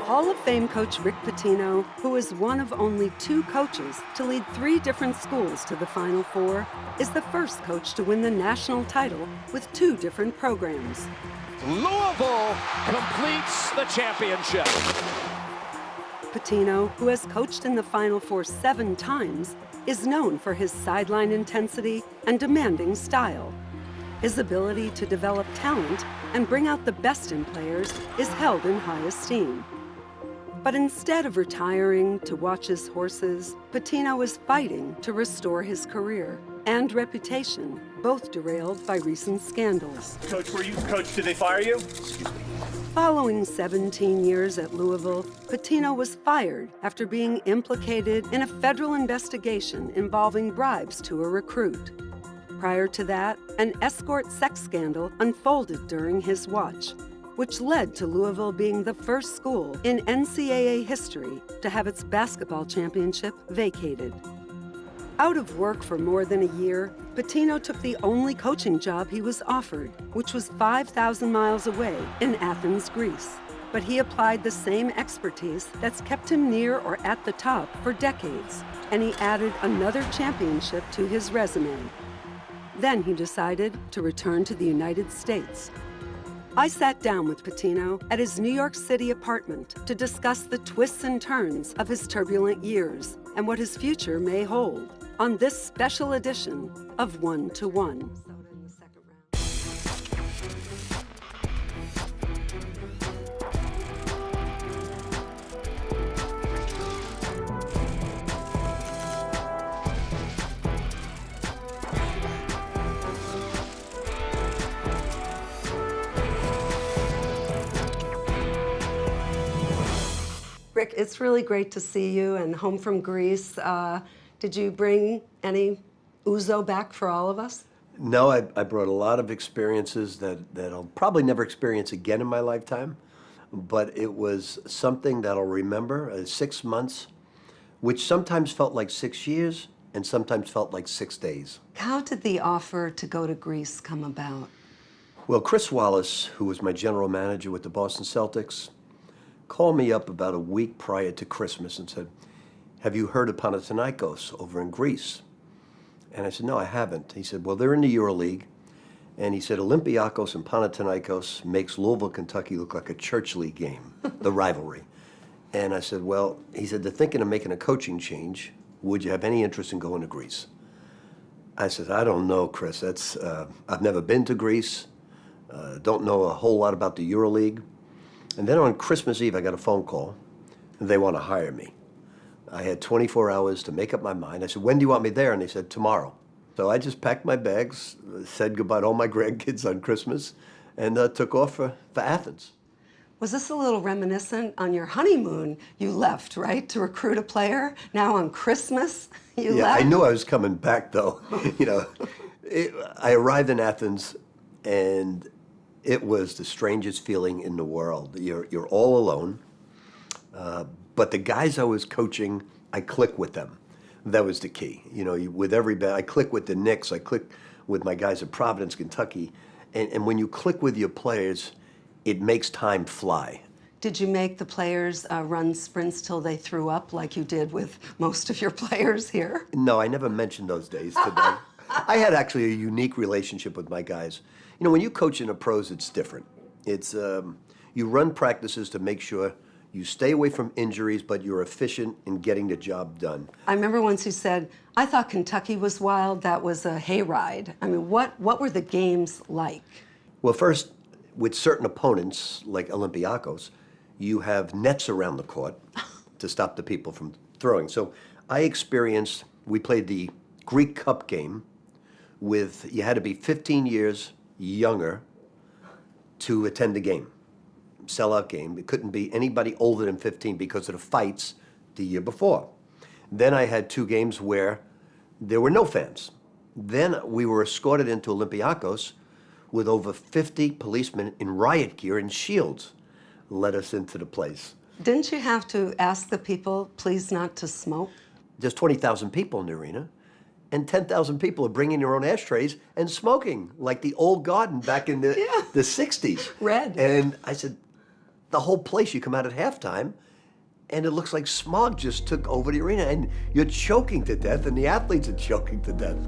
Hall of Fame coach Rick Pitino, who is one of only 2 coaches to lead 3 different schools to the Final Four, is the first coach to win the national title with 2 different programs. Louisville completes the championship. Pitino, who has coached in the Final Four 7 times, is known for his sideline intensity and demanding style. His ability to develop talent and bring out the best in players is held in high esteem. But instead of retiring to watch his horses, Pitino is fighting to restore his career and reputation, both derailed by recent scandals. Coach, did they fire you? Following 17 years at Louisville, Pitino was fired after being implicated in a federal investigation involving bribes to a recruit. Prior to that, an escort sex scandal unfolded during his watch, which led to Louisville being the first school in NCAA history to have its basketball championship vacated. Out of work for more than a year, Pitino took the only coaching job he was offered, which was 5,000 miles away in Athens, Greece. But he applied the same expertise that's kept him near or at the top for decades, and he added another championship to his resume. Then he decided to return to the United States. I sat down with Pitino at his New York City apartment to discuss the twists and turns of his turbulent years and what his future may hold on this special edition of 1 to 1. Rick, it's really great to see you and home from Greece. Did you bring any ouzo back for all of us? No, I brought a lot of experiences that I'll probably never experience again in my lifetime, but it was something that I'll remember, 6 months, which sometimes felt like 6 years and sometimes felt like 6 days. How did the offer to go to Greece come about? Well, Chris Wallace, who was my general manager with the Boston Celtics, called me up about a week prior to Christmas and said, "Have you heard of Panathinaikos over in Greece?" And I said, "No, I haven't." He said, "Well, they're in the EuroLeague." And he said, "Olympiacos and Panathinaikos makes Louisville, Kentucky look like a church league game, the rivalry." And I said, "Well," he said, "they're thinking of making a coaching change. Would you have any interest in going to Greece?" I said, "I don't know, Chris. That's I've never been to Greece. Don't know a whole lot about the EuroLeague." And then on Christmas Eve, I got a phone call. They want to hire me. I had 24 hours to make up my mind. I said, "When do you want me there?" And they said, "Tomorrow." So I just packed my bags, said goodbye to all my grandkids on Christmas, and took off for Athens. Was this a little reminiscent on your honeymoon? You left, right, to recruit a player? Now on Christmas, you left? I knew I was coming back, though. I arrived in Athens, and it was the strangest feeling in the world. You're all alone, but the guys I was coaching, I click with them. That was the key. With I click with the Knicks, I click with my guys at Providence, Kentucky, and when you click with your players, it makes time fly. Did you make the players run sprints till they threw up like you did with most of your players here? No, I never mentioned those days to them. I had actually a unique relationship with my guys. When you coach in the pros, it's different. It's you run practices to make sure you stay away from injuries, but you're efficient in getting the job done. I remember once you said, "I thought Kentucky was wild. That was a hayride." I mean, what were the games like? Well, first, with certain opponents like Olympiacos, you have nets around the court to stop the people from throwing. So we played the Greek Cup game you had to be 15 years younger to attend the game. Sellout game. It couldn't be anybody older than 15 because of the fights the year before. Then I had 2 games where there were no fans. Then we were escorted into Olympiacos with over 50 policemen in riot gear and shields led us into the place. Didn't you have to ask the people, please not to smoke? There's 20,000 people in the arena, and 10,000 people are bringing their own ashtrays and smoking like the old garden back in the, the 60s. Red. And I said, the whole place, you come out at halftime, and it looks like smog just took over the arena, and you're choking to death, and the athletes are choking to death.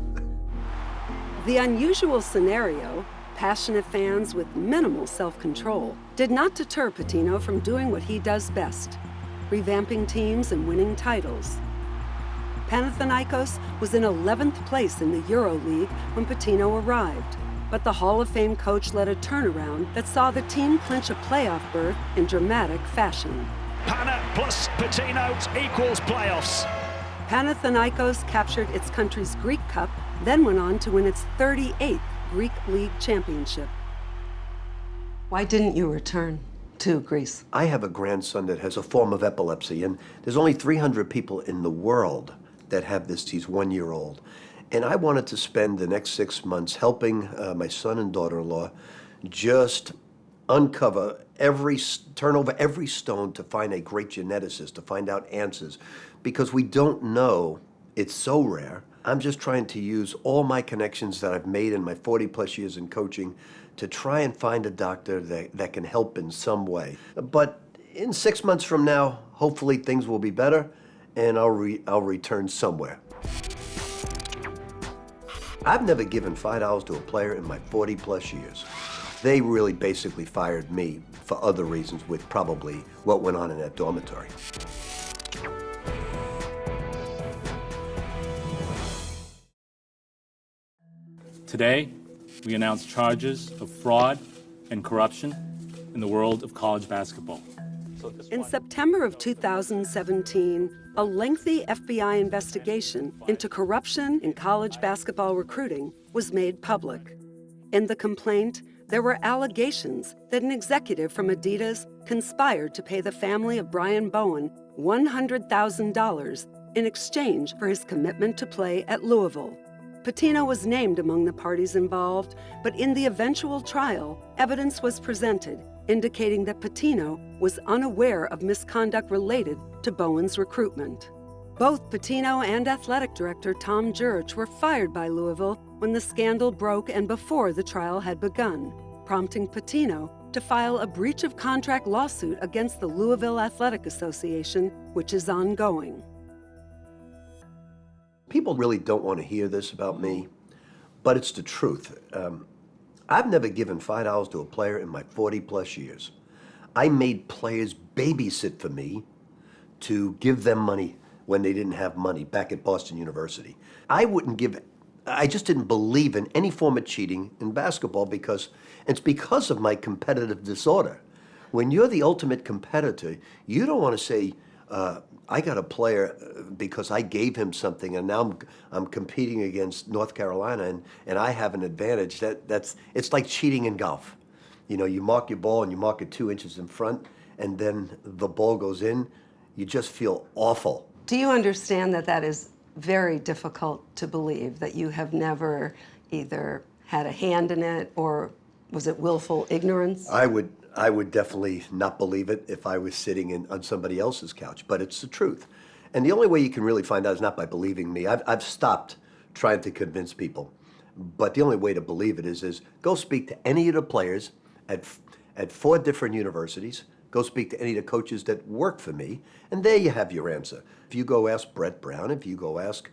The unusual scenario, passionate fans with minimal self-control, did not deter Pitino from doing what he does best, revamping teams and winning titles. Panathinaikos was in 11th place in the EuroLeague when Pitino arrived, but the Hall of Fame coach led a turnaround that saw the team clinch a playoff berth in dramatic fashion. Pana plus Pitino equals playoffs. Panathinaikos captured its country's Greek Cup, then went on to win its 38th Greek League championship. Why didn't you return to Greece? I have a grandson that has a form of epilepsy, and there's only 300 people in the world that have this. He's 1 year old. And I wanted to spend the next 6 months helping my son and daughter-in-law just uncover turn over every stone to find a great geneticist, to find out answers, because we don't know. It's so rare. I'm just trying to use all my connections that I've made in my 40 plus years in coaching to try and find a doctor that can help in some way. But in 6 months from now, hopefully things will be better, and I'll return somewhere. I've never given $5 to a player in my 40 plus years. They really basically fired me for other reasons, with probably what went on in that dormitory. Today, we announce charges of fraud and corruption in the world of college basketball. In September of 2017, a lengthy FBI investigation into corruption in college basketball recruiting was made public. In the complaint, there were allegations that an executive from Adidas conspired to pay the family of Brian Bowen $100,000 in exchange for his commitment to play at Louisville. Pitino was named among the parties involved, but in the eventual trial, evidence was presented indicating that Pitino was unaware of misconduct related to Bowen's recruitment. Both Pitino and athletic director Tom Jurich were fired by Louisville when the scandal broke and before the trial had begun, prompting Pitino to file a breach of contract lawsuit against the Louisville Athletic Association, which is ongoing. People really don't want to hear this about me, but it's the truth. I've never given $5 to a player in my 40 plus years. I made players babysit for me to give them money when they didn't have money back at Boston University. I just didn't believe in any form of cheating in basketball because it's because of my competitive disorder. When you're the ultimate competitor, you don't want to say, I got a player because I gave him something and now I'm competing against North Carolina and I have an advantage. It's like cheating in golf. You know, you mark your ball and you mark it 2 inches in front and then the ball goes in. You just feel awful. Do you understand that that is very difficult to believe, that you have never either had a hand in it or was it willful ignorance? I would definitely not believe it if I was sitting on somebody else's couch, but it's the truth. And the only way you can really find out is not by believing me. I've stopped trying to convince people, but the only way to believe it is go speak to any of the players at 4 different universities, go speak to any of the coaches that work for me, and there you have your answer. If you go ask Brett Brown, if you go ask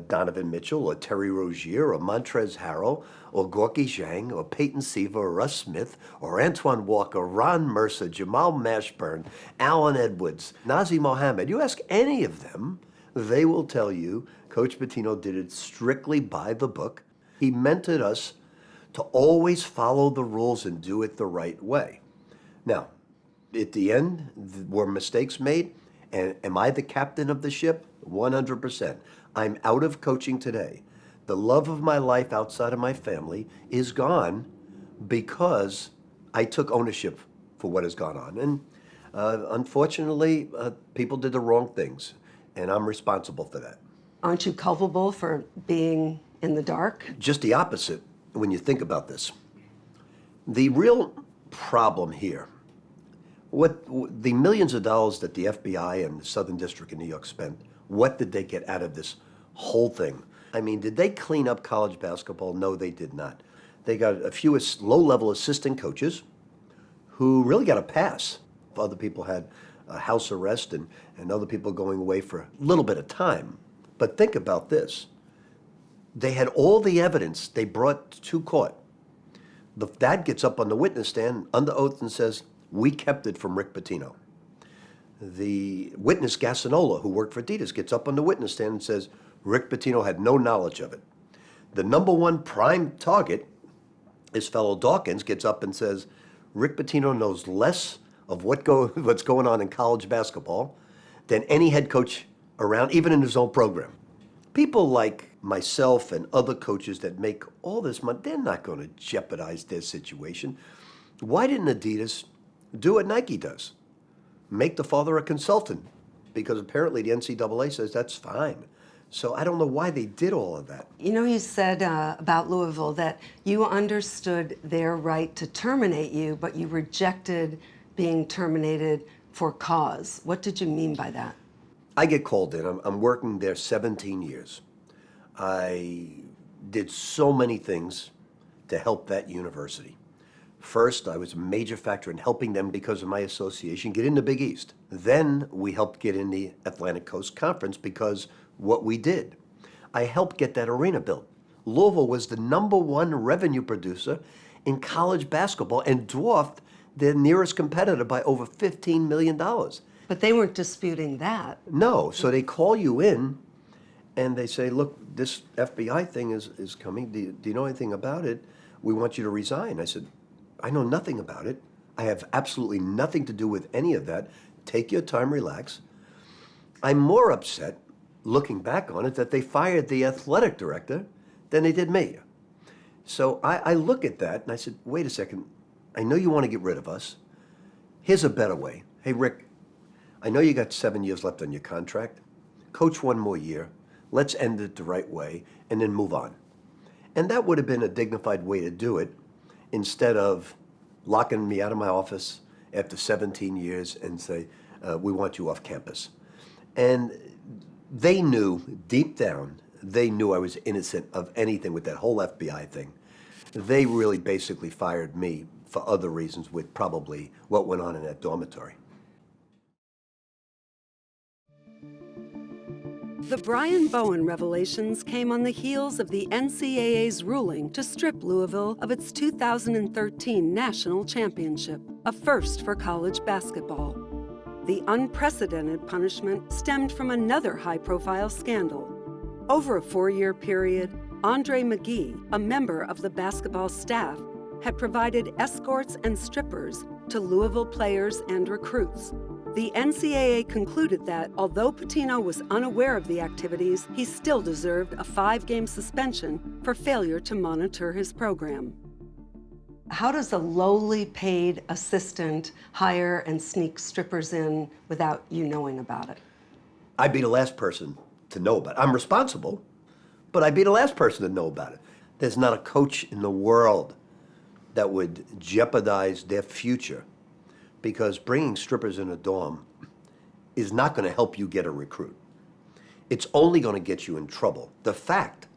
Donovan Mitchell or Terry Rozier or Montrezl Harrell or Gorky Zhang or Peyton Siva or Russ Smith or Antoine Walker, Ron Mercer, Jamal Mashburn, Allen Edwards, Nazi Mohammed, you ask any of them, they will tell you Coach Pitino did it strictly by the book. He mentored us to always follow the rules and do it the right way. Now, at the end, were mistakes made? And am I the captain of the ship? 100%. I'm out of coaching today. The love of my life outside of my family is gone because I took ownership for what has gone on. And unfortunately, people did the wrong things, and I'm responsible for that. Aren't you culpable for being in the dark? Just the opposite when you think about this. The real problem here, what the millions of dollars that the FBI and the Southern District of New York spent, what did they get out of this whole thing? I mean, did they clean up college basketball? No, they did not. They got a few low-level assistant coaches who really got a pass. Other people had house arrest and other people going away for a little bit of time. But think about this. They had all the evidence they brought to court. The dad gets up on the witness stand under oath and says, we kept it from Rick Pitino. The witness, Gassinola, who worked for Adidas, gets up on the witness stand and says, Rick Pitino had no knowledge of it. The number one prime target, his fellow Dawkins, gets up and says, Rick Pitino knows less of what's going on in college basketball than any head coach around, even in his own program. People like myself and other coaches that make all this money, they're not going to jeopardize their situation. Why didn't Adidas do what Nike does? Make the father a consultant, because apparently the NCAA says that's fine. So I don't know why they did all of that. You know, you said about Louisville that you understood their right to terminate you, but you rejected being terminated for cause. What did you mean by that? I get called in. I'm working there 17 years. I did so many things to help that university. First, I was a major factor in helping them because of my association get in the Big East. Then we helped get in the Atlantic Coast Conference because what we did. I helped get that arena built. Louisville was the #1 revenue producer in college basketball and dwarfed their nearest competitor by over $15 million. But they weren't disputing that. No, so they call you in and they say, look, this FBI thing is coming. Do you know anything about it? We want you to resign. I said, I know nothing about it. I have absolutely nothing to do with any of that. Take your time, relax. I'm more upset, looking back on it, that they fired the athletic director than they did me. So I look at that and I said, wait a second. I know you want to get rid of us. Here's a better way. Hey, Rick, I know you got 7 years left on your contract. Coach one more year. Let's end it the right way and then move on. And that would have been a dignified way to do it instead of locking me out of my office after 17 years and say, we want you off campus. And they knew, deep down, they knew I was innocent of anything with that whole FBI thing. They really basically fired me for other reasons with probably what went on in that dormitory. The Brian Bowen revelations came on the heels of the NCAA's ruling to strip Louisville of its 2013 national championship, a first for college basketball. The unprecedented punishment stemmed from another high-profile scandal. Over a 4-year period, Andre McGee, a member of the basketball staff, had provided escorts and strippers to Louisville players and recruits. The NCAA concluded that, although Pitino was unaware of the activities, he still deserved a 5-game suspension for failure to monitor his program. How does a lowly paid assistant hire and sneak strippers in without you knowing about it? I'd be the last person to know about it. I'm responsible, but I'd be the last person to know about it. There's not a coach in the world that would jeopardize their future, because bringing strippers in a dorm is not going to help you get a recruit. It's only going to get you in trouble. The fact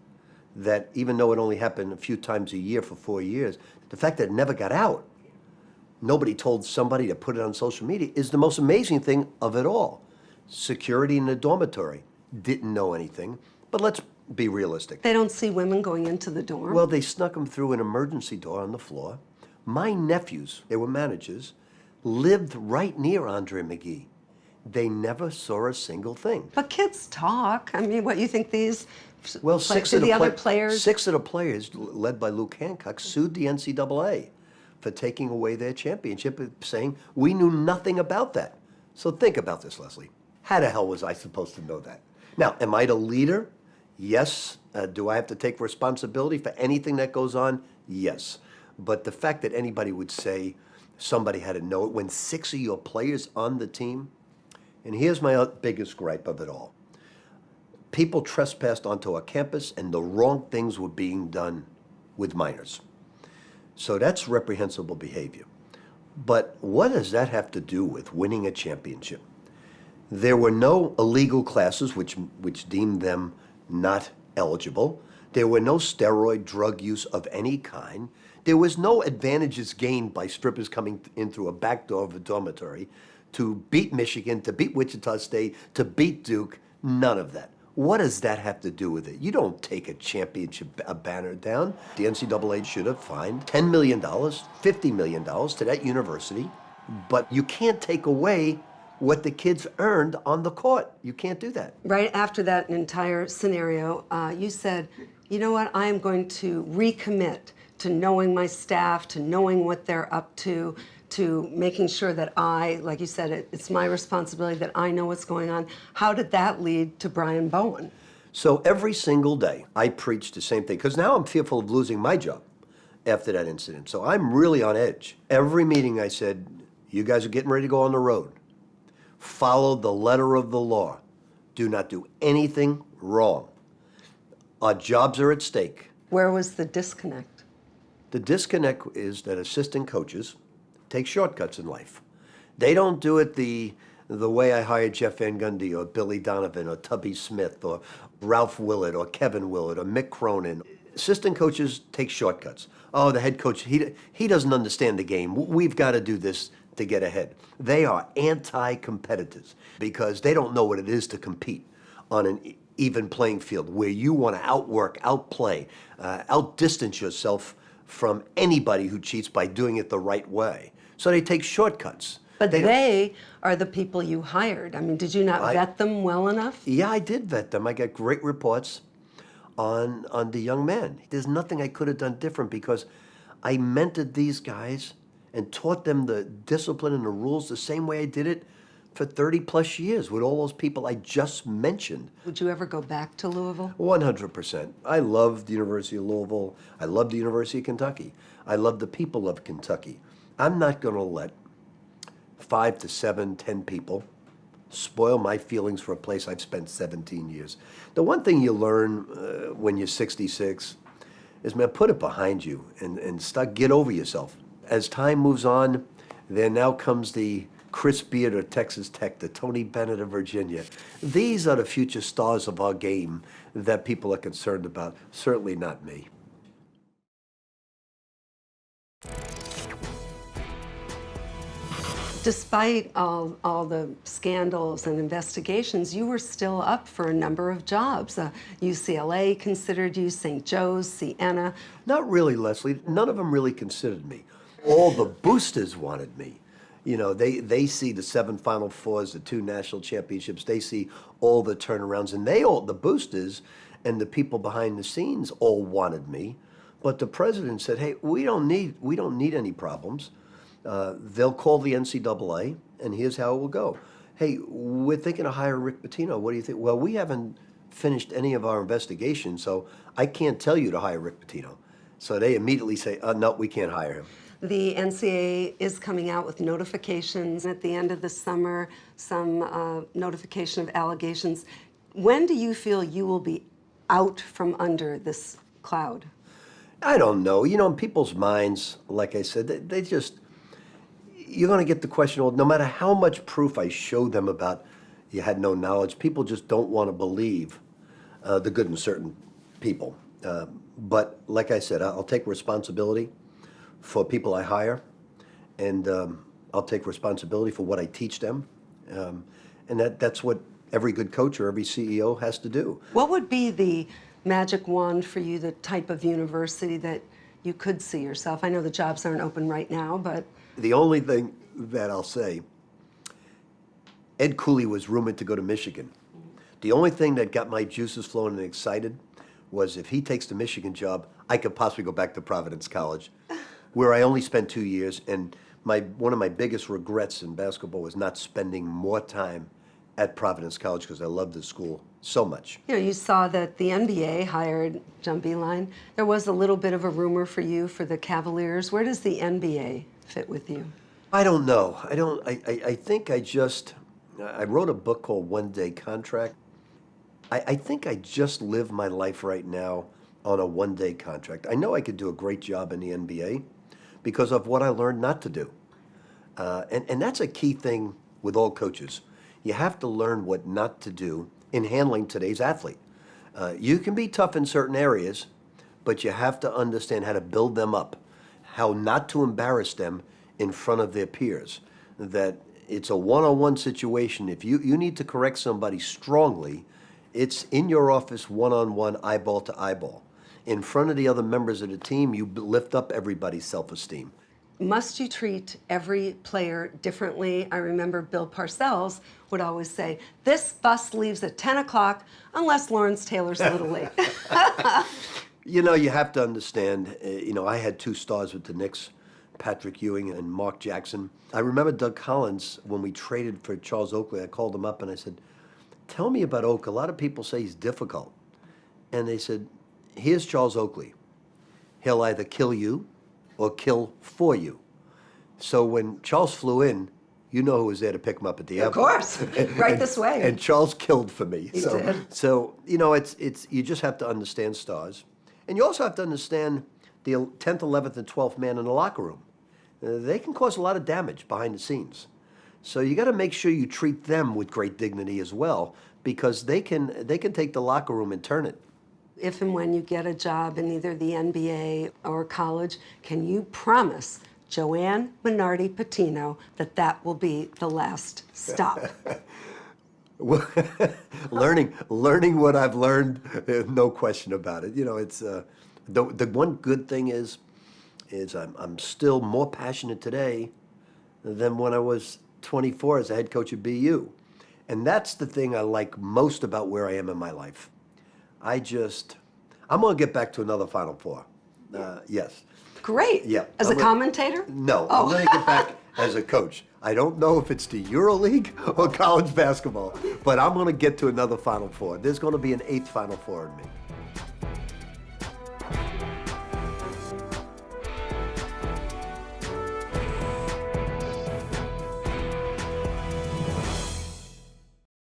that even though it only happened a few times a year for 4 years, the fact that it never got out, nobody told somebody to put it on social media, is the most amazing thing of it all. Security in the dormitory didn't know anything, but let's be realistic. They don't see women going into the dorm? Well, they snuck them through an emergency door on the floor. My nephews, they were managers, lived right near Andre McGee. They never saw a single thing. But kids talk. I mean, what, you think these Well, six of the other players? 6 of the players, led by Luke Hancock, sued the NCAA for taking away their championship, saying we knew nothing about that. So think about this, Lesley. How the hell was I supposed to know that? Now, am I the leader? Yes. Do I have to take responsibility for anything that goes on? Yes. But the fact that anybody would say somebody had to know it when 6 of your players on the team, and here's my biggest gripe of it all. People trespassed onto our campus and the wrong things were being done with minors. So that's reprehensible behavior. But what does that have to do with winning a championship? There were no illegal classes which deemed them not eligible. There were no steroid drug use of any kind. There was no advantages gained by strippers coming in through a back door of a dormitory to beat Michigan, to beat Wichita State, to beat Duke. None of that. What does that have to do with it? You don't take a championship banner down. The NCAA should have fined $10 million, $50 million to that university, but you can't take away what the kids earned on the court. You can't do that. Right after that entire scenario, you said, you know what, I am going to recommit to knowing my staff, to knowing what they're up to making sure that I, like you said, it's my responsibility that I know what's going on. How did that lead to Brian Bowen? So every single day, I preach the same thing, because now I'm fearful of losing my job after that incident. So I'm really on edge. Every meeting I said, you guys are getting ready to go on the road. Follow the letter of the law. Do not do anything wrong. Our jobs are at stake. Where was the disconnect? The disconnect is that assistant coaches take shortcuts in life. They don't do it the way I hired Jeff Van Gundy or Billy Donovan or Tubby Smith or Ralph Willett or Kevin Willett or Mick Cronin. Assistant coaches take shortcuts. Oh, the head coach, he doesn't understand the game. We've got to do this to get ahead. They are anti-competitors because they don't know what it is to compete on an even playing field where you want to outwork, outplay, outdistance yourself from anybody who cheats by doing it the right way. So they take shortcuts. But they are the people you hired. I mean, did you not vet them well enough? Yeah, I did vet them. I got great reports on the young man. There's nothing I could have done different because I mentored these guys and taught them the discipline and the rules the same way I did it for 30 plus years with all those people I just mentioned. Would you ever go back to Louisville? 100%. I love the University of Louisville. I love the University of Kentucky. I love the people of Kentucky. I'm not going to let 5 to 7, 10 people spoil my feelings for a place I've spent 17 years. The one thing you learn when you're 66 is, man, put it behind you and get over yourself. As time moves on, there now comes the Chris Beard of Texas Tech, the Tony Bennett of Virginia. These are the future stars of our game that people are concerned about, certainly not me. Despite all the scandals and investigations, you were still up for a number of jobs. UCLA considered you, St. Joe's, Siena. Not really, Lesley. None of them really considered me. All the boosters wanted me. You know, they see the 7 Final Fours, the 2 national championships. They see all the turnarounds, and the boosters and the people behind the scenes all wanted me. But the president said, "Hey, we don't need any problems. They'll call the NCAA, and here's how it will go. Hey, we're thinking of hiring Rick Pitino. What do you think?" Well, we haven't finished any of our investigation, so I can't tell you to hire Rick Pitino. So they immediately say, no, we can't hire him. The NCAA is coming out with notifications at the end of the summer, some notification of allegations. When do you feel you will be out from under this cloud? I don't know. You know, in people's minds, like I said, they just, you're going to get the question, well, no matter how much proof I show them about you had no knowledge, people just don't want to believe the good in certain people. But like I said, I'll take responsibility for people I hire, and I'll take responsibility for what I teach them. And that's what every good coach or every CEO has to do. What would be the magic wand for you, the type of university that you could see yourself? I know the jobs aren't open right now, but... The only thing that I'll say, Ed Cooley was rumored to go to Michigan. The only thing that got my juices flowing and excited was if he takes the Michigan job, I could possibly go back to Providence College, where I only spent 2 years, and one of my biggest regrets in basketball was not spending more time at Providence College because I loved the school so much. You know, you saw that the NBA hired John Beilein. There was a little bit of a rumor for you for the Cavaliers. Where does the NBA fit with you? I don't know. I think I wrote a book called One Day Contract. I think I just live my life right now on a one-day contract. I know I could do a great job in the NBA because of what I learned not to do. And that's a key thing with all coaches. You have to learn what not to do in handling today's athlete. You can be tough in certain areas, but you have to understand how to build them up, how not to embarrass them in front of their peers. That it's a one-on-one situation. If you need to correct somebody strongly, it's in your office, one-on-one, eyeball to eyeball. In front of the other members of the team, you lift up everybody's self-esteem. Must you treat every player differently? I remember Bill Parcells would always say, this bus leaves at 10 o'clock unless Lawrence Taylor's a little late. You know, you have to understand, I had 2 stars with the Knicks, Patrick Ewing and Mark Jackson. I remember Doug Collins, when we traded for Charles Oakley, I called him up and I said, tell me about Oak. A lot of people say he's difficult. And they said, here's Charles Oakley. He'll either kill you or kill for you. So when Charles flew in, you know who was there to pick him up at the airport. Of course, right this way. And Charles killed for me. He did. So it's you just have to understand stars. And you also have to understand the 10th, 11th, and 12th man in the locker room. They can cause a lot of damage behind the scenes. So you got to make sure you treat them with great dignity as well, because they can take the locker room and turn it. If and when you get a job in either the NBA or college, can you promise Joanne Minardi Pitino that will be the last stop? learning what I've learned, no question about it. It's the one good thing is I'm still more passionate today than when I was 24 as a head coach at BU, and that's the thing I like most about where I am in my life. I'm going to get back to another Final Four. Yes. Great. Yeah. As a commentator? No, Oh. I'm going to get back as a coach. I don't know if it's the EuroLeague or college basketball, but I'm going to get to another Final Four. There's going to be an 8th Final Four in me.